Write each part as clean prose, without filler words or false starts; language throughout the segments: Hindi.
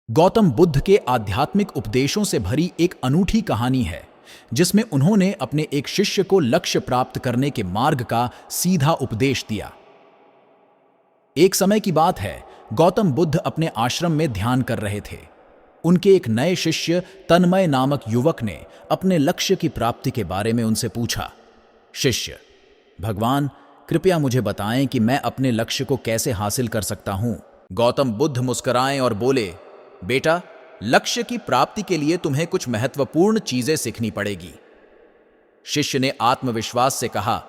गौतम बुद्ध के आध्यात्मिक उपदेशों से भरी एक अनूठी कहानी है जिसमें उन्होंने अपने एक शिष्य को लक्ष्य प्राप्त करने के मार्ग का सीधा उपदेश दिया। एक समय की बात है, गौतम बुद्ध अपने आश्रम में ध्यान कर रहे थे। उनके एक नए शिष्य तन्मय नामक युवक ने अपने लक्ष्य की प्राप्ति के बारे में उनसे पूछा। शिष्य: भगवान, कृपया मुझे बताएं कि मैं अपने लक्ष्य को कैसे हासिल कर सकता हूं। गौतम बुद्ध मुस्कुराए और बोले, बेटा, लक्ष्य की प्राप्ति के लिए तुम्हें कुछ महत्वपूर्ण चीजें सीखनी पड़ेगी। शिष्य ने आत्मविश्वास से कहा,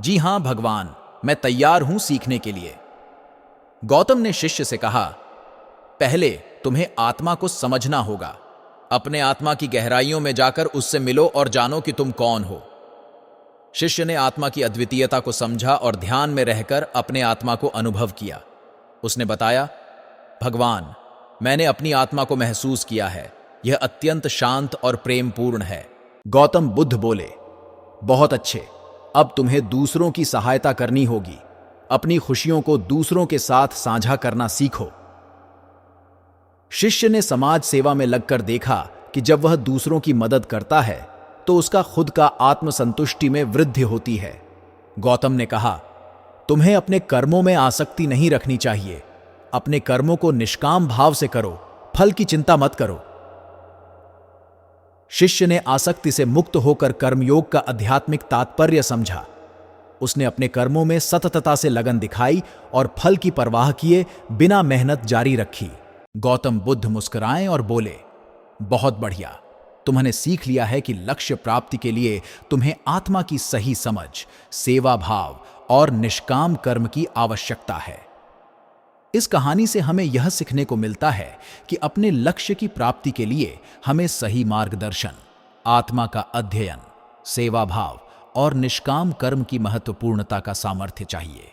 जी हां भगवान, मैं तैयार हूं सीखने के लिए। गौतम ने शिष्य से कहा, पहले तुम्हें आत्मा को समझना होगा। अपने आत्मा की गहराइयों में जाकर उससे मिलो और जानो कि तुम कौन हो। शिष्य ने आत्मा की अद्वितीयता को समझा और ध्यान में रहकर अपने आत्मा को अनुभव किया। उसने बताया, भगवान, मैंने अपनी आत्मा को महसूस किया है। यह अत्यंत शांत और प्रेमपूर्ण है। गौतम बुद्ध बोले, बहुत अच्छे, अब तुम्हें दूसरों की सहायता करनी होगी। अपनी खुशियों को दूसरों के साथ साझा करना सीखो। शिष्य ने समाज सेवा में लगकर देखा कि जब वह दूसरों की मदद करता है तो उसका खुद का आत्मसंतुष्टि में वृद्धि होती है। गौतम ने कहा, तुम्हें अपने कर्मों में आसक्ति नहीं रखनी चाहिए। अपने कर्मों को निष्काम भाव से करो, फल की चिंता मत करो। शिष्य ने आसक्ति से मुक्त होकर कर्मयोग का आध्यात्मिक तात्पर्य समझा। उसने अपने कर्मों में सततता से लगन दिखाई और फल की परवाह किए बिना मेहनत जारी रखी। गौतम बुद्ध मुस्कुराए और बोले, बहुत बढ़िया, तुमने सीख लिया है कि लक्ष्य प्राप्ति के लिए तुम्हें आत्मा की सही समझ, सेवा भाव और निष्काम कर्म की आवश्यकता है। इस कहानी से हमें यह सीखने को मिलता है कि अपने लक्ष्य की प्राप्ति के लिए हमें सही मार्गदर्शन, आत्मा का अध्ययन, सेवा भाव और निष्काम कर्म की महत्वपूर्णता का सामर्थ्य चाहिए।